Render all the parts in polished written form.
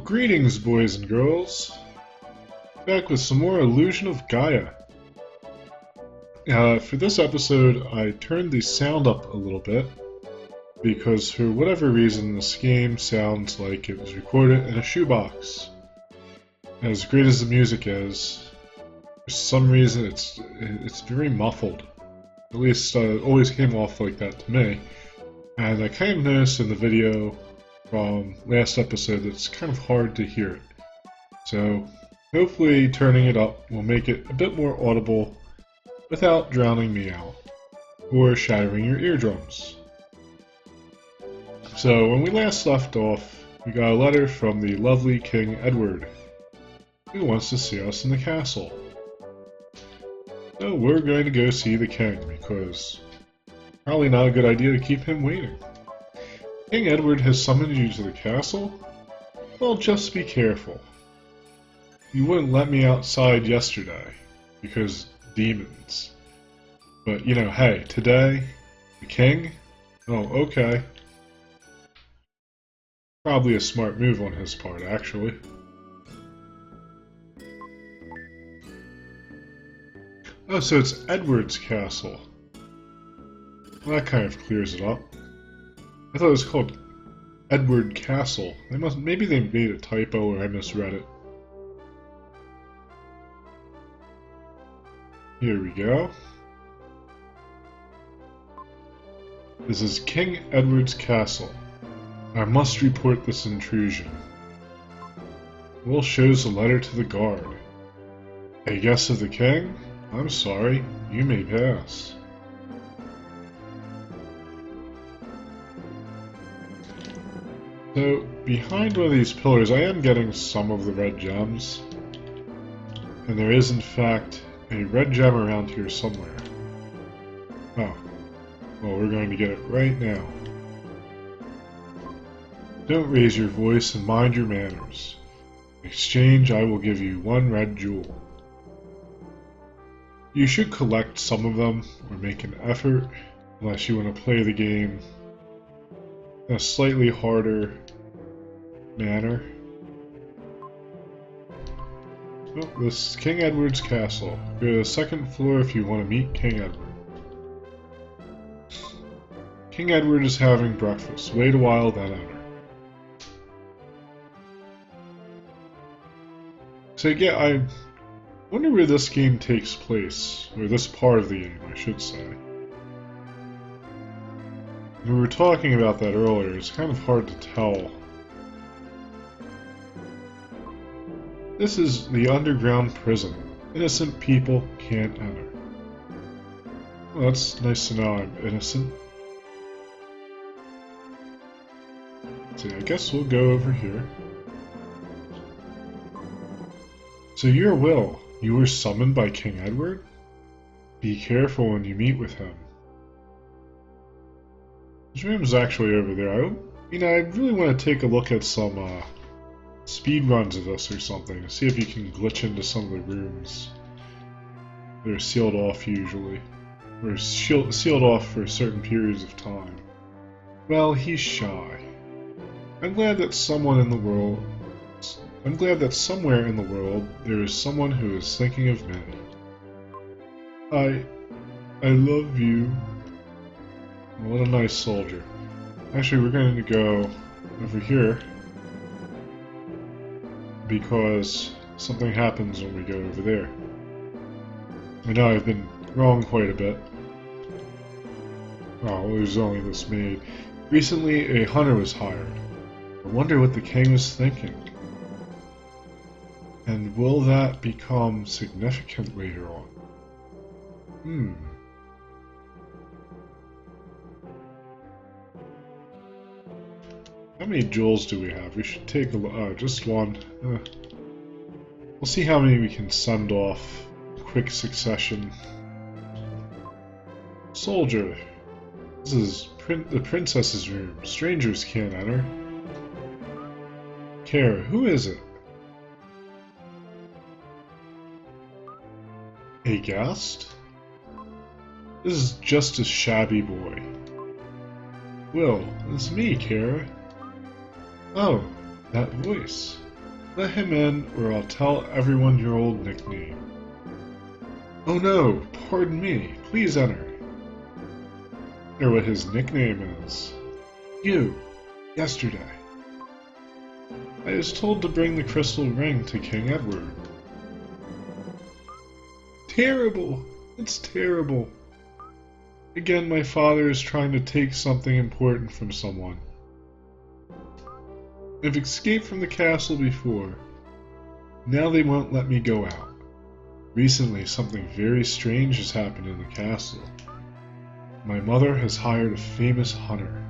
Greetings, boys and girls. Back with some more Illusion of Gaia. For this episode, I turned the sound up a little bit because for whatever reason this game sounds like it was recorded in a shoebox. As great as the music is, for some reason it's very muffled. At least it always came off like that to me. And I kind of noticed in the video from last episode that it's kind of hard to hear it. So hopefully turning it up will make it a bit more audible without drowning me out or shattering your eardrums. So when we last left off, we got a letter from the lovely King Edward, who wants to see us in the castle. So we're going to go see the king because probably not a good idea to keep him waiting. King Edward has summoned you to the castle? Well, just be careful. You wouldn't let me outside yesterday, because demons. But, you know, hey, today, the king? Oh, okay. Probably a smart move on his part, actually. Oh, so it's Edward's castle. Well, that kind of clears it up. I thought it was called Edward Castle. Maybe they made a typo or I misread it. Here we go. This is King Edward's castle. I must report this intrusion. Will shows a letter to the guard. A guest of the king? I'm sorry, you may pass. So, behind one of these pillars, I am getting some of the red gems. And there is, in fact, a red gem around here somewhere. Oh. Well, we're going to get it right now. Don't raise your voice and mind your manners. In exchange, I will give you one red jewel. You should collect some of them, or make an effort, unless you want to play the game in a slightly harder manner. Oh, this is King Edward's castle. Go to the second floor if you want to meet King Edward. King Edward is having breakfast. Wait a while, then enter. So yeah, I wonder where this game takes place, or this part of the game, I should say. We were talking about that earlier, it's kind of hard to tell. This is the underground prison. Innocent people can't enter. Well, that's nice to know I'm innocent. So I guess we'll go over here. So your will, you were summoned by King Edward? Be careful when you meet with him. His room's actually over there. I really want to take a look at some speed runs of this or something. See if you can glitch into some of the rooms. They're sealed off usually. Or sealed off for certain periods of time. Well, he's shy. I'm glad that somewhere in the world there is someone who is thinking of me. I love you. What a nice soldier. Actually, we're going to go over here because something happens when we go over there. I know I've been wrong quite a bit. Oh, it was only this maid. Recently, a hunter was hired. I wonder what the king was thinking. And will that become significant later on? How many jewels do we have? We should take a look. Oh, just one. We'll see how many we can send off in quick succession. Soldier. This is the princess's room. Strangers can't enter. Care, who is it? A guest? This is just a shabby boy. Will, it's me, Kara. Oh, that voice. Let him in, or I'll tell everyone your old nickname. Oh no, pardon me, please enter. Or what his nickname is. You, yesterday. I was told to bring the crystal ring to King Edward. Terrible! It's terrible. Again, my father is trying to take something important from someone. I've escaped from the castle before. Now they won't let me go out. Recently, something very strange has happened in the castle. My mother has hired a famous hunter.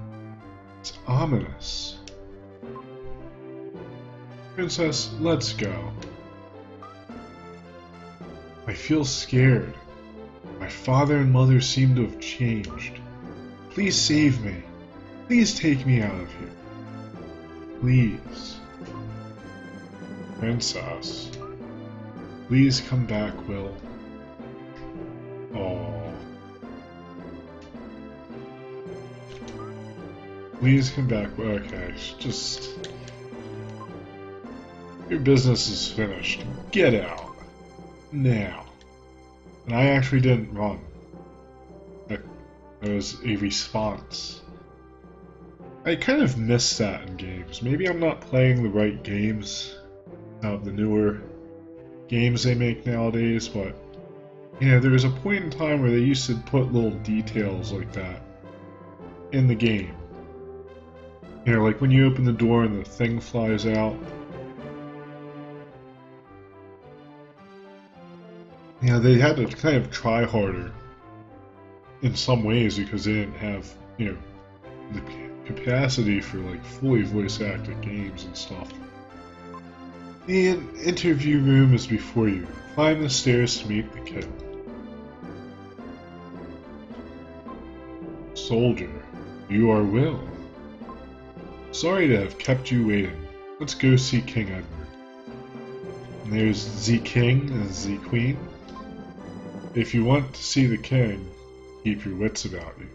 It's ominous. Princess, let's go. I feel scared. My father and mother seem to have changed. Please save me. Please take me out of here. Please. Princess. Please come back, Will. Oh. Please come back. Okay, just... Your business is finished. Get out. Now. And I actually didn't run. That was a response. I kind of miss that in games. Maybe I'm not playing the right games, the newer games they make nowadays, but yeah, there was a point in time where they used to put little details like that in the game. You know, like when you open the door and the thing flies out. Yeah, they had to kind of try harder in some ways because they didn't have, you know, the capacity for like fully voice acted games and stuff. The interview room is before you. Climb the stairs to meet the king. Soldier, you are Will. Sorry to have kept you waiting. Let's go see King Edward. And there's the king and the queen. If you want to see the king, keep your wits about you.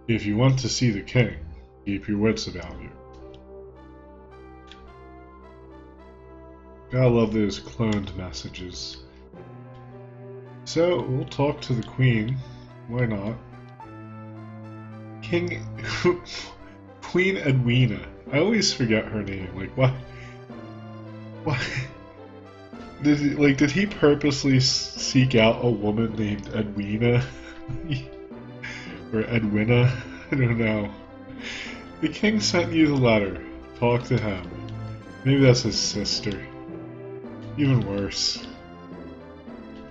If you want to see the king, keep your wits about you. Gotta love those cloned messages. So, we'll talk to the queen. Why not? Queen Edwina. I always forget her name. Like, what? What? Did he purposely seek out a woman named Edwina? Or Edwina? I don't know. The king sent you the letter. Talk to him. Maybe that's his sister. Even worse.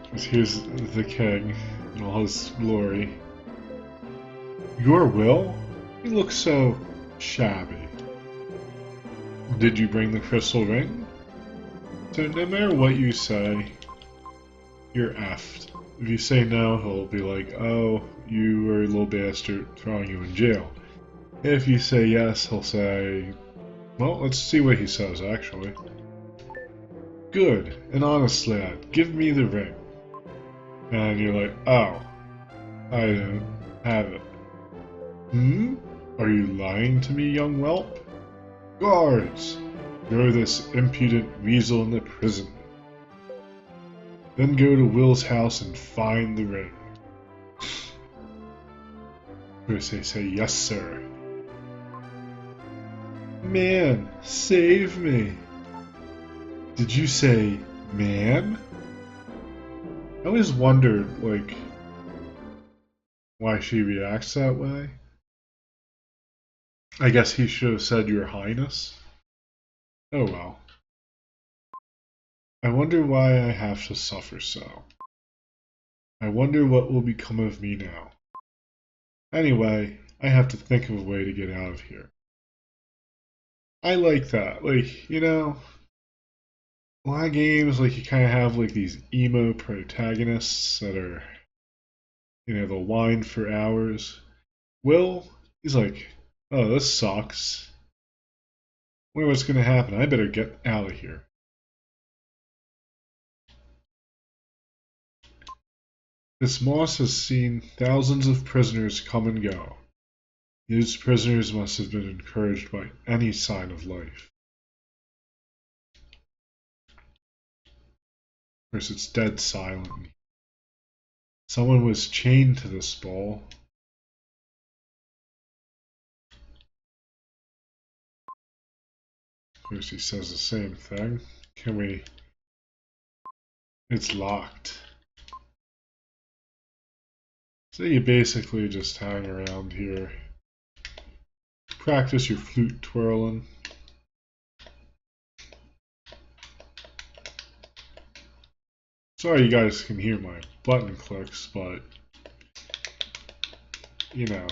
Because here's the king in all his glory. Your Will? You look so shabby. Did you bring the crystal ring? So no matter what you say, you're effed. If you say no, he'll be like, oh, you were a little bastard, throwing you in jail. If you say yes, he'll say, well, let's see what he says, actually. Good, an honest lad, give me the ring. And you're like, oh, I don't have it. Hmm? Are you lying to me, young whelp? Guards! Throw this impudent weasel in the prison. Then go to Will's house and find the ring. First they say, yes, sir. Man, save me. Did you say, man? I always wondered, like, why she reacts that way. I guess he should have said, Your Highness. Oh well. I wonder why I have to suffer so. I wonder what will become of me now. Anyway, I have to think of a way to get out of here. I like that. Like, you know, a lot of games, like, you kind of have, like, these emo protagonists that are, you know, they'll whine for hours. Will, he's like, oh, this sucks. Wonder what's gonna happen. I better get out of here. This moss has seen thousands of prisoners come and go. These prisoners must have been encouraged by any sign of life. Of course, it's dead silent. Someone was chained to this ball. Of course, he says the same thing. Can we... It's locked. So you basically just hang around here. Practice your flute twirling. Sorry you guys can hear my button clicks, but you know.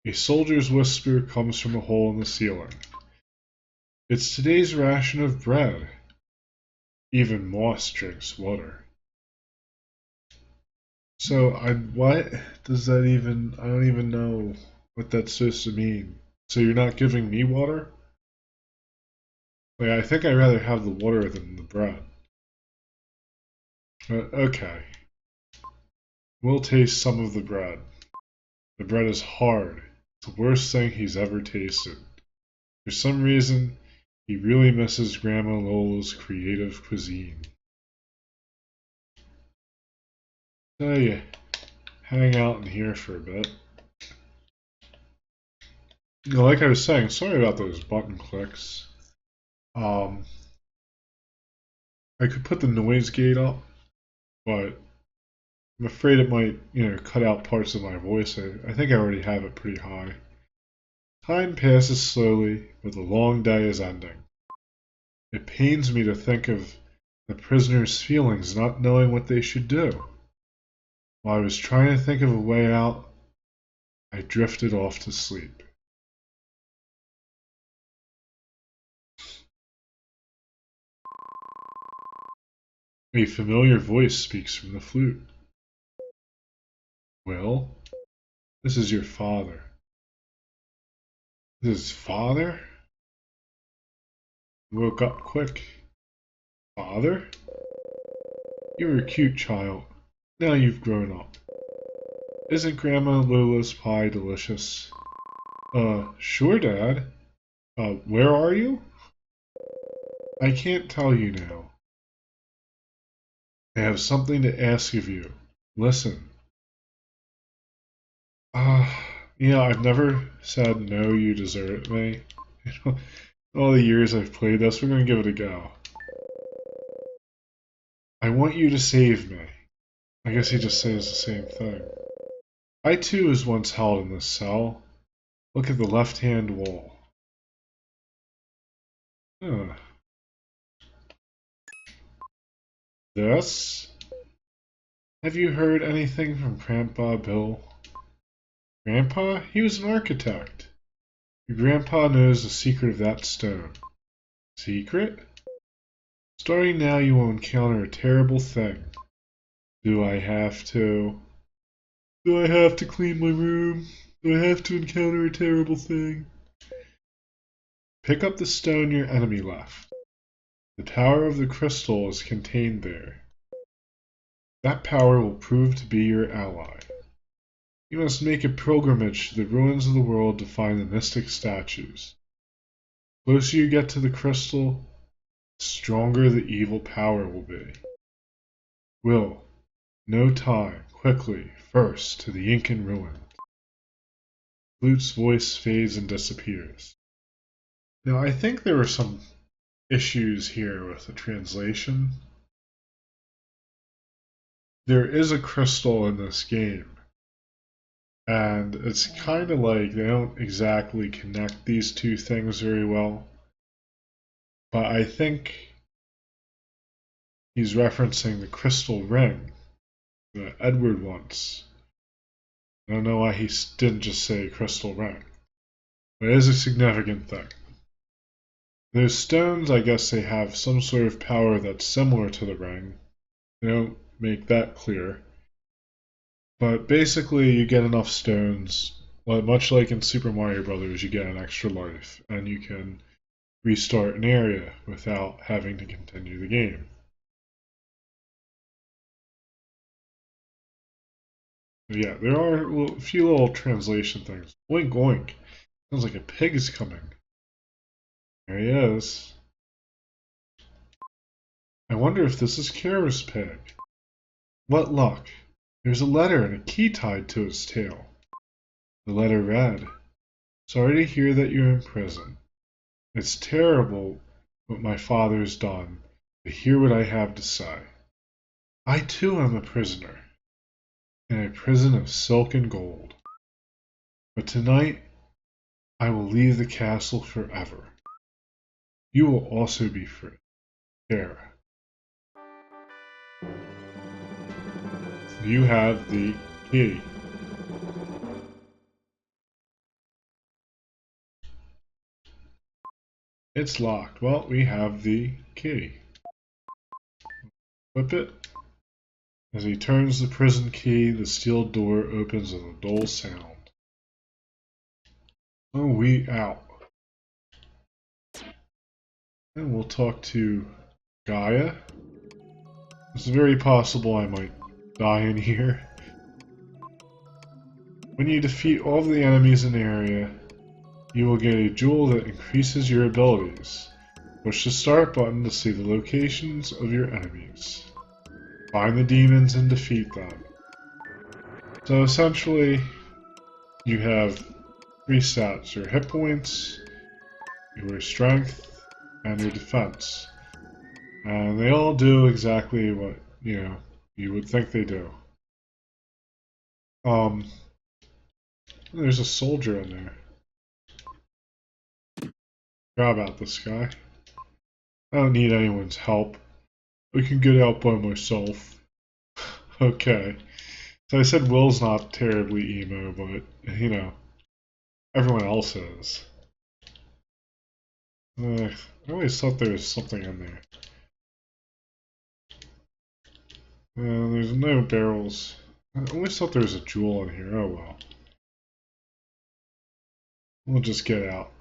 A soldier's whisper comes from a hole in the ceiling. It's today's ration of bread. Even moss drinks water. So what does that even, I don't even know what that's supposed to mean. So you're not giving me water? Like, I think I'd rather have the water than the bread. Okay. We'll taste some of the bread. The bread is hard. It's the worst thing he's ever tasted. For some reason, he really misses Grandma Lola's creative cuisine. So you hang out in here for a bit. You know, like I was saying, sorry about those button clicks. I could put the noise gate up, but I'm afraid it might, cut out parts of my voice. I think I already have it pretty high. Time passes slowly, but the long day is ending. It pains me to think of the prisoners' feelings, not knowing what they should do. While I was trying to think of a way out, I drifted off to sleep. A familiar voice speaks from the flute. Will, this is your father. This is father? He woke up quick. Father? You were a cute child. Now you've grown up. Isn't Grandma Lola's pie delicious? Sure, Dad. Where are you? I can't tell you now. I have something to ask of you. Listen. I've never said no, you desert me. All the years I've played this, we're gonna give it a go. I want you to save me. I guess he just says the same thing. I too was once held in this cell. Look at the left-hand wall. Huh. This? Have you heard anything from Grandpa Bill? Grandpa? He was an architect. Your grandpa knows the secret of that stone. Secret? Starting now you will encounter a terrible thing. Do I have to clean my room? Do I have to encounter a terrible thing? Pick up the stone your enemy left. The power of the crystal is contained there. That power will prove to be your ally. You must make a pilgrimage to the ruins of the world to find the mystic statues. The closer you get to the crystal, the stronger the evil power will be. Will, no time, quickly, first to the Incan ruin. Flute's voice fades and disappears. Now, I think there were some issues here with the translation. There is a crystal in this game, and it's kind of like they don't exactly connect these two things very well. But I think he's referencing the crystal ring that Edward wants. I don't know why he didn't just say crystal ring, but it is a significant thing. Those stones, I guess they have some sort of power that's similar to the ring. They don't make that clear. But basically, you get enough stones, much like in Super Mario Brothers, you get an extra life, and you can restart an area without having to continue the game. Yeah, there are a few little translation things. Oink oink. Sounds like a pig is coming. There he is. I wonder if this is Kara's pig. What luck. There's a letter and a key tied to its tail. The letter read, "Sorry to hear that you're in prison. It's terrible what my father's done, but hear what I have to say. I too am a prisoner, in a prison of silk and gold. But tonight I will leave the castle forever. You will also be free. Kara. You have the key." It's locked. Well, we have the key. Flip it. As he turns the prison key, the steel door opens with a dull sound. Oh, we out. And we'll talk to Gaia. It's very possible I might die in here. When you defeat all of the enemies in the area, you will get a jewel that increases your abilities. Push the start button to see the locations of your enemies. Find the demons and defeat them. So essentially, you have 3 stats: your hit points, your strength, and your defense. And they all do exactly what, you would think they do. There's a soldier in there. Forgot about this guy. I don't need anyone's help. I can get out by myself. Okay. So I said Will's not terribly emo, but, everyone else is. I always thought there was something in there. There's no barrels. I always thought there was a jewel in here. Oh well. We'll just get out.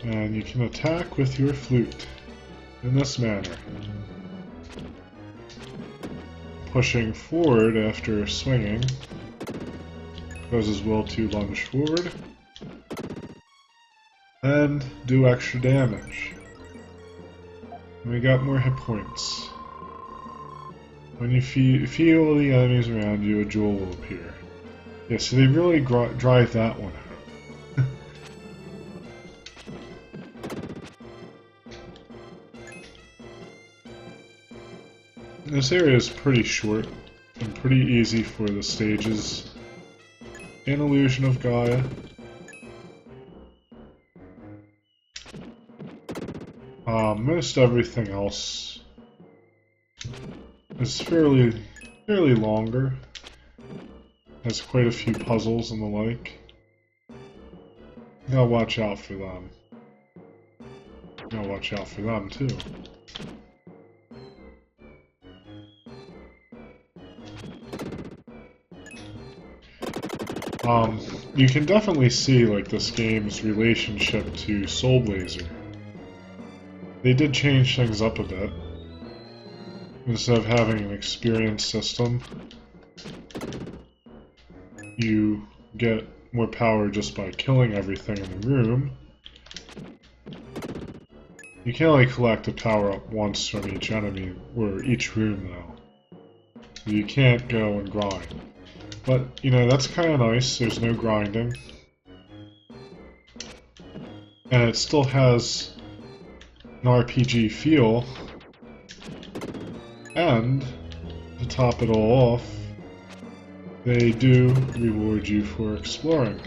And you can attack with your flute in this manner. Pushing forward after swinging causes Will to lunge forward and do extra damage. And we got more hit points. When you feel the enemies around you, a jewel will appear. Yeah, so they really drive that one out. This area is pretty short and pretty easy for the stages. An illusion of Gaia. Most everything else is fairly longer. Has quite a few puzzles and the like. You gotta watch out for them. You gotta watch out for them too. You can definitely see like this game's relationship to Soul Blazer. They did change things up a bit. Instead of having an experience system, you get more power just by killing everything in the room. You can only collect a power-up once from each enemy, or each room though. So you can't go and grind. But, that's kind of nice, there's no grinding. And it still has an RPG feel. And, to top it all off, they do reward you for exploring.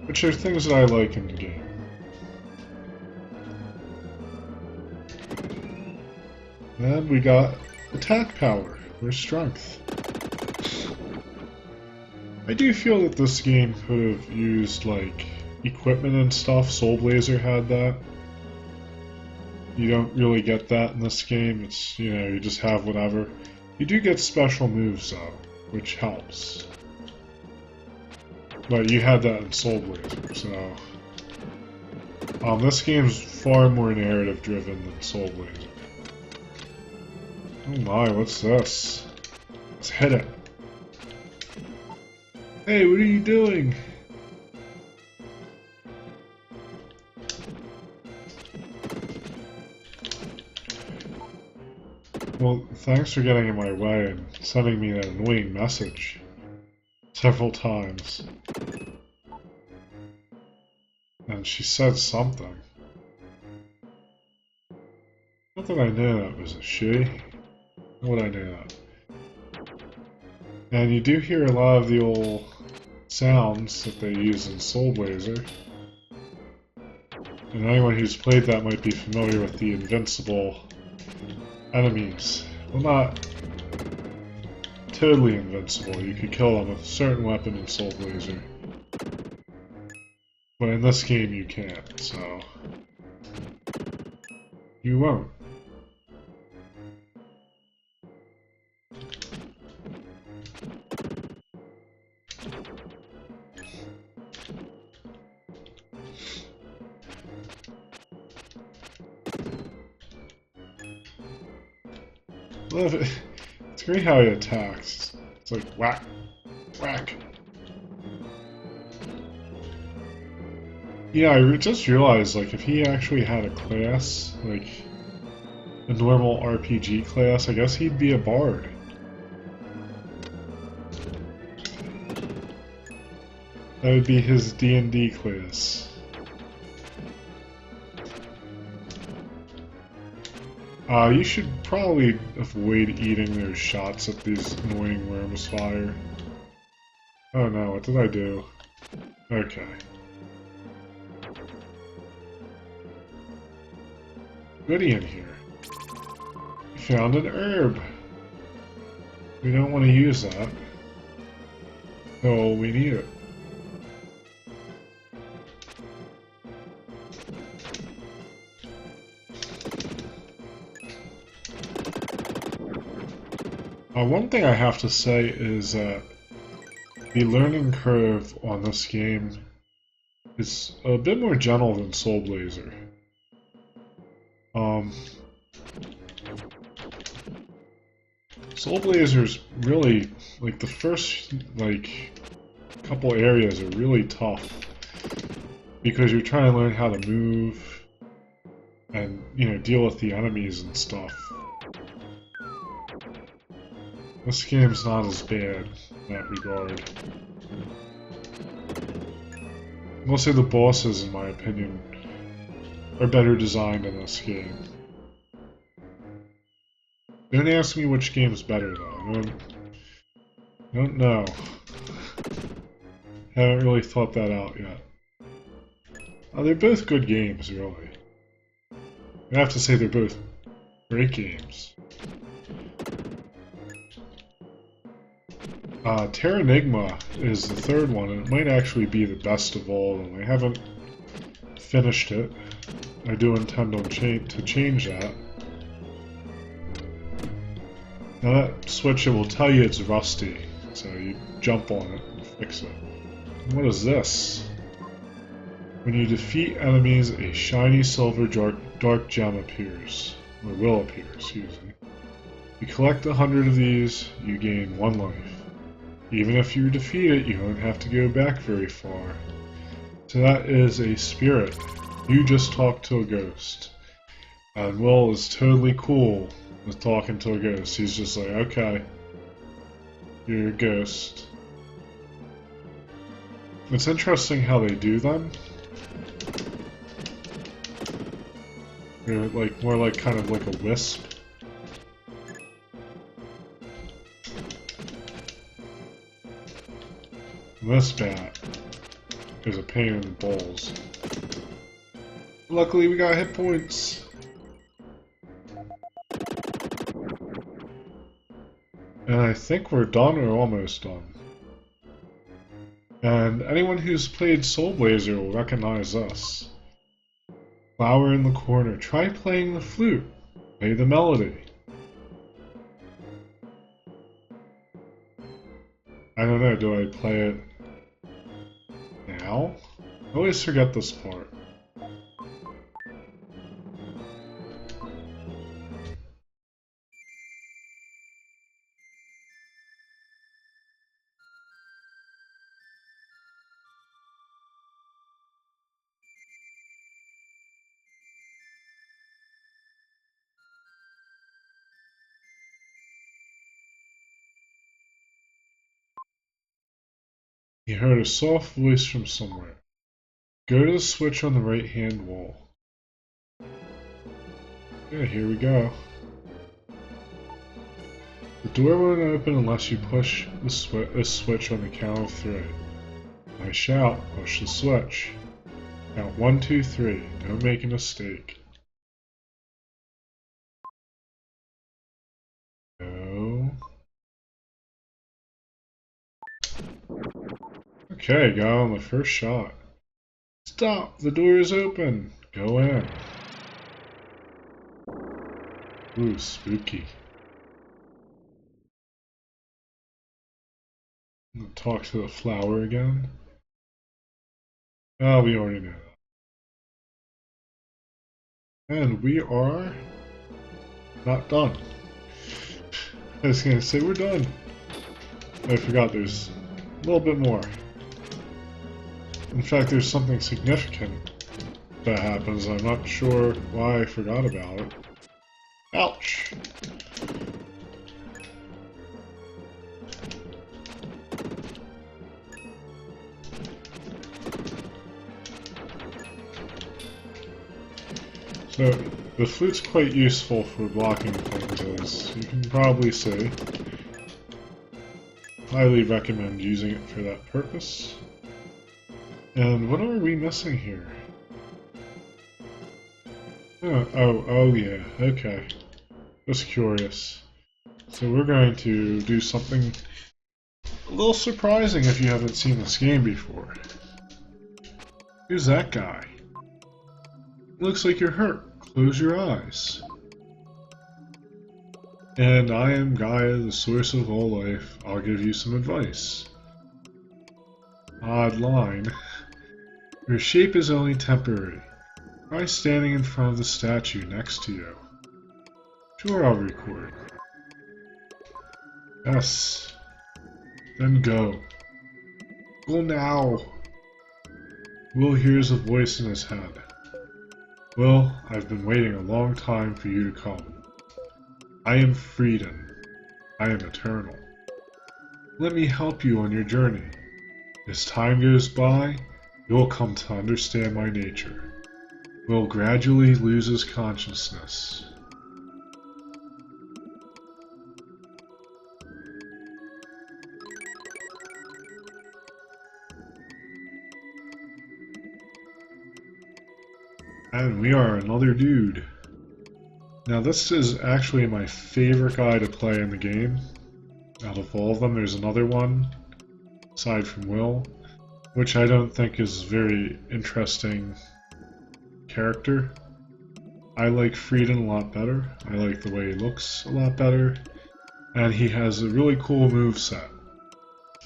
Which are things that I like in the game. And we got attack power, or strength. I do feel that this game could have used, like, equipment and stuff. Soul Blazer had that. You don't really get that in this game. It's, you just have whatever. You do get special moves, though, which helps. But you had that in Soul Blazer, so... this game's far more narrative-driven than Soul Blazer. Oh my, what's this? Let's hit it. Hey, what are you doing? Well, thanks for getting in my way and sending me that annoying message several times. And she said something. Not that I knew that was a she. Not that I knew that. And you do hear a lot of the old sounds that they use in Soul Blazer. And anyone who's played that might be familiar with the invincible enemies. Well, not totally invincible. You could kill them with a certain weapon in Soul Blazer. But in this game you can't, so... you won't. Love it. It's great how he attacks. It's like whack, whack. Yeah, I just realized, like, if he actually had a class, like a normal RPG class, I guess he'd be a bard. That would be his D&D class. You should probably avoid eating those shots that these annoying worms fire. Oh no, what did I do? Okay. Goody in here. We found an herb. We don't want to use that. So we need it. One thing I have to say is that the learning curve on this game is a bit more gentle than Soul Blazer. Soul Blazer's really, like, the first, like, couple areas are really tough because you're trying to learn how to move and, you know, deal with the enemies and stuff. This game's not as bad in that regard. Mostly the bosses, in my opinion, are better designed in this game. Don't ask me which game's better, though. I don't know. Haven't really thought that out yet. They're both good games, really. I have to say they're both great games. Terranigma is the third one, and it might actually be the best of all of them. I haven't finished it. I do intend on to change that. Now that switch, it will tell you it's rusty, so you jump on it and fix it. What is this? When you defeat enemies, a shiny silver dark gem appears, or will appear, excuse me. If you collect 100 of these, you gain 1 life. Even if you defeat it, you don't have to go back very far. So that is a spirit. You just talked to a ghost. And Will is totally cool with talking to a ghost. He's just like, okay, you're a ghost. It's interesting how they do them. They're like more like kind of like a wisp. And this bat is a pain in the balls. Luckily we got hit points. And I think we're done or almost done. And anyone who's played Soul Blazer will recognize us. Flower in the corner. Try playing the flute. Play the melody. I don't know, do I play it now? I always forget this part. He heard a soft voice from somewhere. Go to the switch on the right-hand wall. Yeah, here we go. The door won't open unless you push the switch on the count of 3. I shout, push the switch. Count 1, 2, 3. Don't make a mistake. No. Okay, got on the first shot. Stop! The door is open! Go in. Ooh, spooky. Talk to the flower again. Oh, we already know that. And we are not done. I was gonna say we're done. I forgot there's a little bit more. In fact, there's something significant that happens. I'm not sure why I forgot about it. Ouch! So, the flute's quite useful for blocking things, as you can probably see. Highly recommend using it for that purpose. And what are we missing here? Oh yeah, okay. Just curious. So we're going to do something a little surprising if you haven't seen this game before. Who's that guy? Looks like you're hurt. Close your eyes. And I am Gaia, the source of all life. I'll give you some advice. Odd line. Your shape is only temporary. Try standing in front of the statue next to you. Sure, I'll record. Yes. Then go. Go now. Will hears a voice in his head. Will, I've been waiting a long time for you to come. I am Freedom. I am eternal. Let me help you on your journey. As time goes by, you'll come to understand my nature. Will gradually loses consciousness. And we are another dude. Now this is actually my favorite guy to play in the game. Out of all of them, there's another one, aside from Will, which I don't think is a very interesting character. I like Frieden a lot better. I like the way he looks a lot better. And he has a really cool moveset.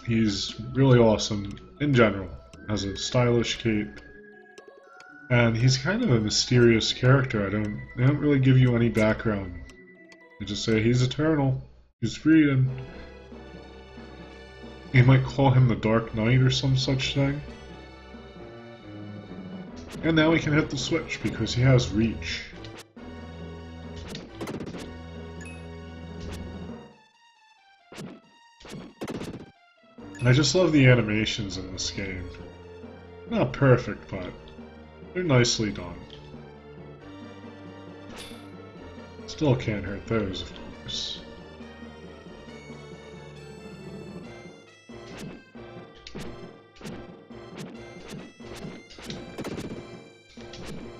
He's really awesome in general. Has a stylish cape. And he's kind of a mysterious character. They don't really give you any background. They just say he's eternal. He's Frieden. You might call him the Dark Knight or some such thing. And now he can hit the switch because he has reach. I just love the animations in this game. Not perfect, but they're nicely done. Still can't hurt those, of course.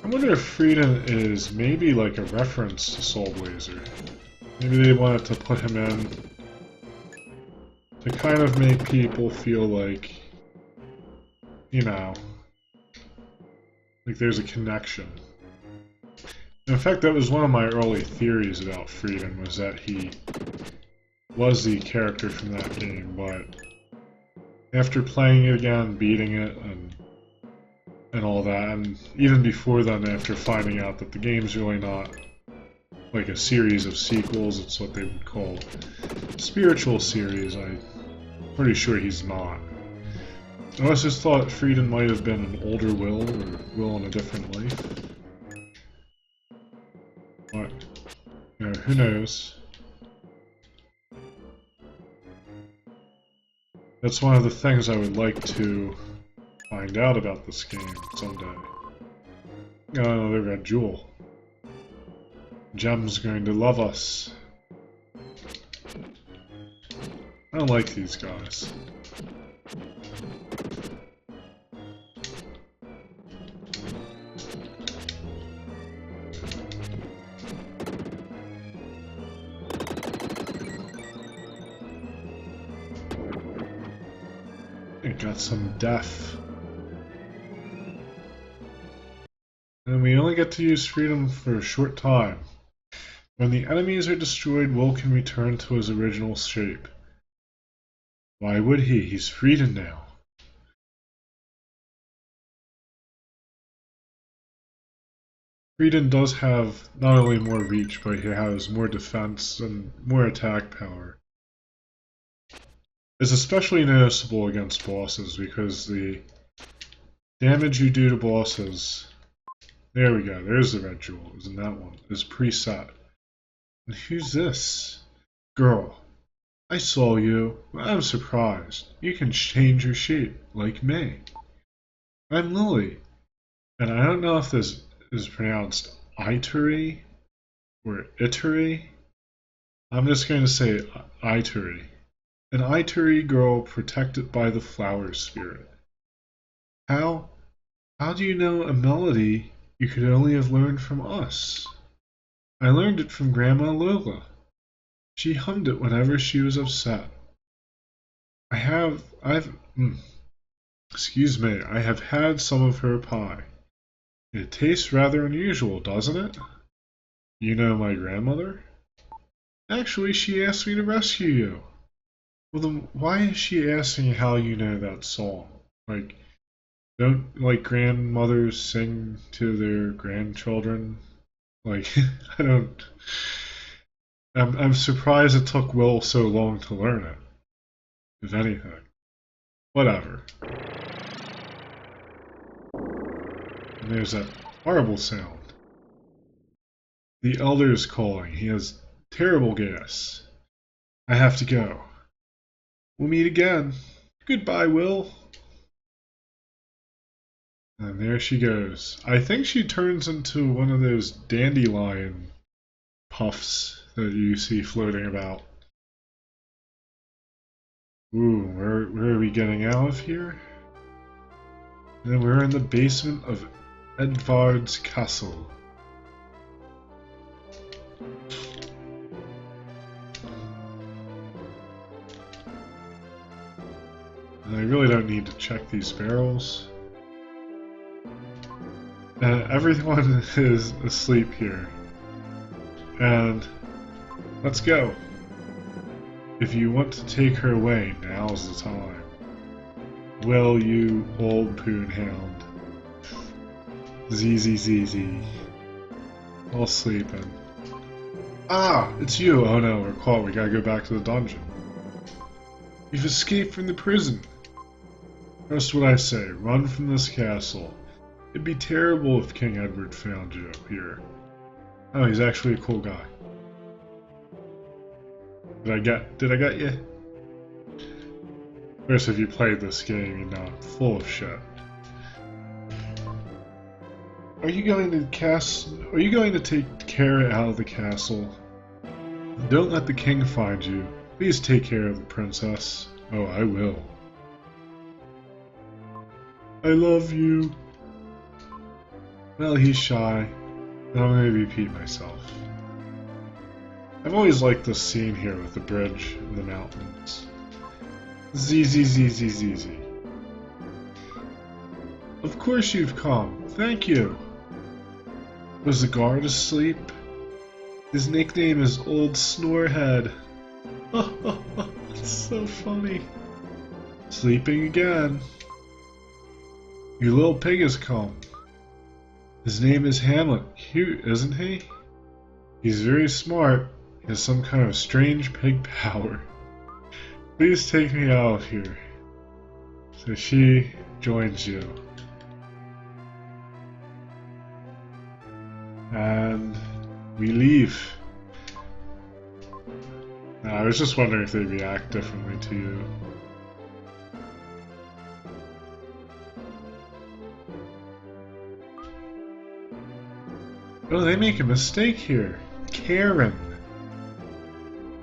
I wonder if Frieden is maybe like a reference to Soul Blazer. Maybe they wanted to put him in to kind of make people feel like, you know, like there's a connection. In fact, that was one of my early theories about Frieden, was that he was the character from that game, but after playing it again, beating it, and all that, and even before then, after finding out that the game's really not like a series of sequels, it's what they would call spiritual series, I'm pretty sure he's not. I always just thought Frieden might have been an older Will, or Will in a different life. But, you know, who knows? That's one of the things I would like to find out about this game someday. Oh, another red jewel. Gem's going to love us. I don't like these guys. It got some death. And we only get to use freedom for a short time. When the enemies are destroyed, Will can return to his original shape. Why would he? He's freedom now. Freedom does have not only more reach, but he has more defense and more attack power. It's especially noticeable against bosses because the damage you do to bosses, there we go, there's the red jewel, it was in that one, is preset. And who's this? Girl, I saw you. I'm surprised. You can change your shape, like me. I'm Lily, and I don't know if this is pronounced Ituri or Ituri. I'm just going to say Ituri. An Ituri girl protected by the flower spirit. How do you know a melody you could only have learned from us? I learned it from Grandma Lola. She hummed it whenever she was upset. Excuse me, I have had some of her pie. It tastes rather unusual, doesn't it? You know my grandmother? Actually, she asked me to rescue you. Well, then why is she asking how you know that song? Like, don't grandmothers sing to their grandchildren? Like, I don't. I'm surprised it took Will so long to learn it. If anything. Whatever. And there's that horrible sound. The Elder's calling. He has terrible gas. I have to go. We'll meet again. Goodbye, Will. And there she goes. I think she turns into one of those dandelion puffs that you see floating about. Ooh, where are we getting out of here? And then we're in the basement of Edvard's castle. And I really don't need to check these barrels. And everyone is asleep here. And let's go. If you want to take her away, now's the time. Will, you old poonhound. ZZZZ. All sleeping. Ah! It's you! Oh no, we're caught. We gotta go back to the dungeon. You've escaped from the prison. Just what I say. Run from this castle. It'd be terrible if King Edward found you here. Oh, he's actually a cool guy. Did I get you? Of course, if you played this game, you know I'm full of shit. Are you going to take Kara out of the castle? Don't let the king find you. Please take care of the princess. Oh, I will. I love you. Well, he's shy. And I'm going to repeat myself. I've always liked this scene here with the bridge and the mountains. ZZZZZZ. Of course you've come. Thank you. Was the guard asleep? His nickname is Old Snorehead. It's so funny. Sleeping again. Your little pig has come. His name is Hamlet. Cute, isn't he? He's very smart. He has some kind of strange pig power. Please take me out of here. So she joins you. And we leave. I was just wondering if they react differently to you. Oh, they make a mistake here. Karen.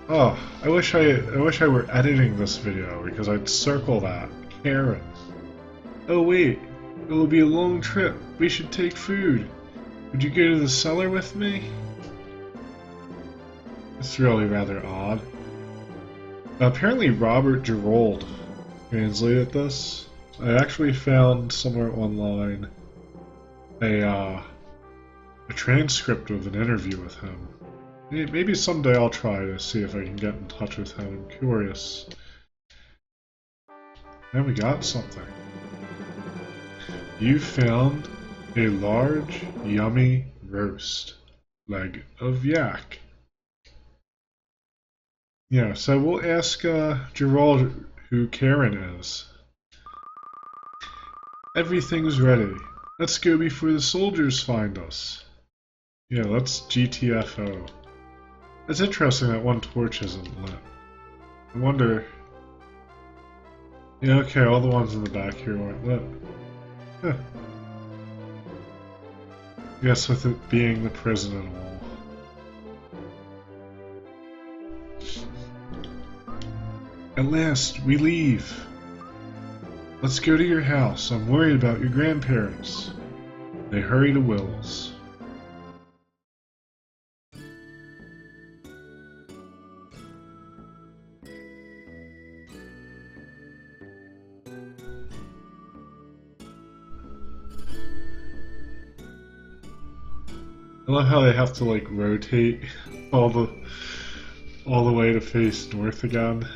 Oh, I wish I were editing this video because I'd circle that. Karen. Oh wait, it will be a long trip. We should take food. Would you go to the cellar with me? It's really rather odd. Apparently Robert Gerold translated this. I actually found somewhere online a transcript of an interview with him. Maybe someday I'll try to see if I can get in touch with him. I'm curious. And we got something. You found a large, yummy roast leg of yak. Yeah, so we'll ask Gerald who Karen is. Everything's ready. Let's go before the soldiers find us. Yeah, let's GTFO. It's interesting that one torch isn't lit. I wonder... Yeah, okay, all the ones in the back here weren't lit. Huh. I guess with it being the prison and all. At last, we leave. Let's go to your house. I'm worried about your grandparents. They hurry to Will's. I love how they have to like rotate all the way to face north again.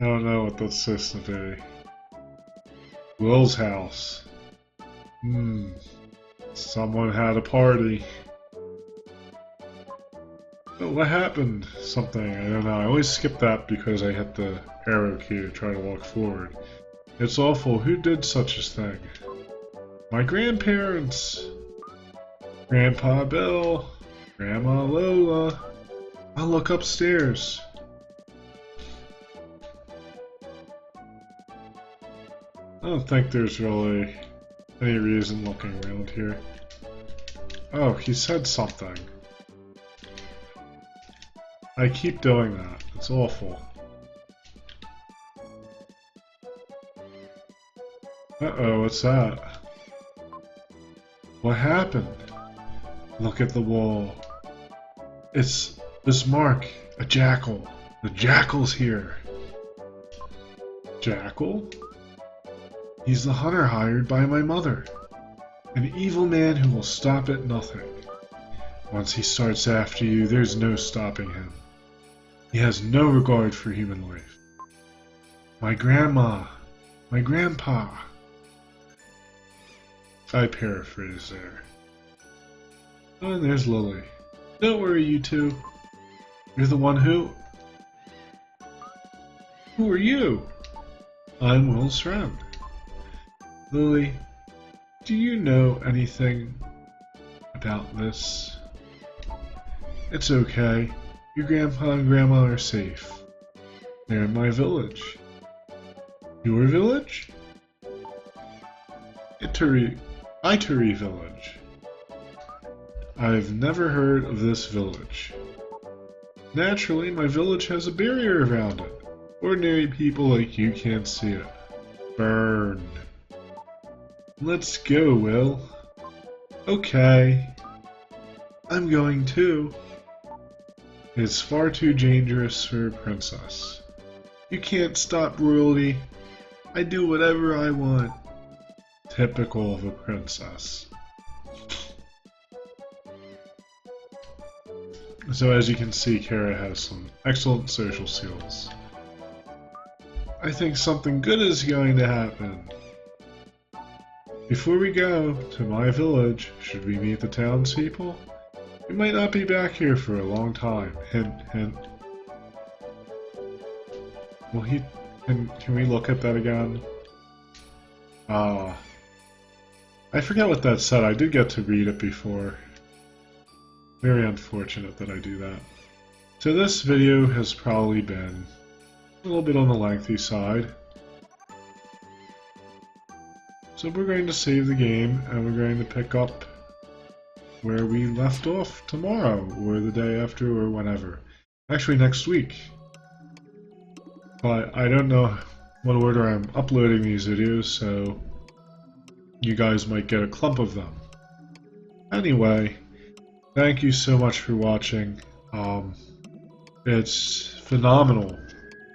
I don't know what that's supposed to be. Will's house. Someone had a party. Oh, what happened? Something, I don't know. I always skip that because I hit the arrow key to try to walk forward. It's awful. Who did such a thing? My grandparents! Grandpa Bill, Grandma Lola. I'll look upstairs. I don't think there's really any reason looking around here. Oh, he said something. I keep doing that. It's awful. Uh-oh, what's that? What happened? Look at the wall. It's this mark, a jackal. The jackal's here. Jackal? He's the hunter hired by my mother. An evil man who will stop at nothing. Once he starts after you, there's no stopping him. He has no regard for human life. My grandma, my grandpa. I paraphrase there. Oh, and there's Lily. Don't worry, you two. You're the one who... Who are you? I'm Will's friend. Lily, do you know anything about this? It's okay. Your grandpa and grandma are safe. They're in my village. Your village? Ituri village. I've never heard of this village. Naturally, my village has a barrier around it. Ordinary people like you can't see it. Burn. Let's go, Will. Okay. I'm going too. It's far too dangerous for a princess. You can't stop royalty. I do whatever I want. Typical of a princess. So as you can see, Kara has some excellent social skills. I think something good is going to happen. Before we go to my village, should we meet the townspeople? We might not be back here for a long time. Hint, hint. Well, can we look at that again? I forget what that said. I did get to read it before. Very unfortunate that I do that. So this video has probably been a little bit on the lengthy side. So we're going to save the game and we're going to pick up where we left off tomorrow, or the day after, or whenever. Actually, next week. But I don't know what order I'm uploading these videos, so you guys might get a clump of them. Anyway, thank you so much for watching. It's phenomenal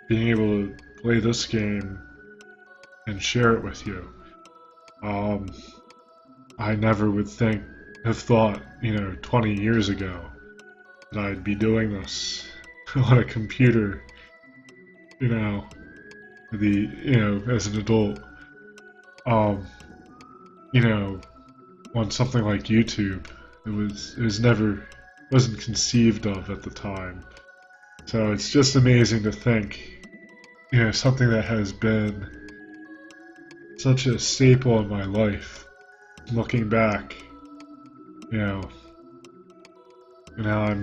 being able to play this game and share it with you. I never would have thought, 20 years ago that I'd be doing this on a computer, as an adult. On something like YouTube, wasn't conceived of at the time. So it's just amazing to think, something that has been such a staple in my life, looking back, and now I'm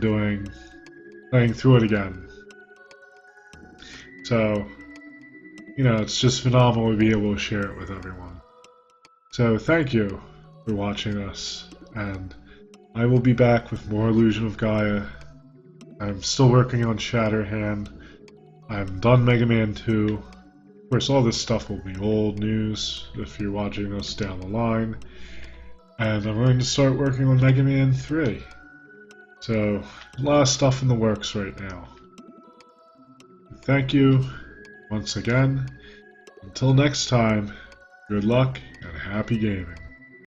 playing through it again. So, it's just phenomenal to be able to share it with everyone. So thank you for watching this, and I will be back with more Illusion of Gaia. I'm still working on Shatterhand. I'm done Mega Man 2. Of course, all this stuff will be old news if you're watching this down the line. And I'm going to start working on Mega Man 3. So, a lot of stuff in the works right now. Thank you once again. Until next time, good luck and happy gaming.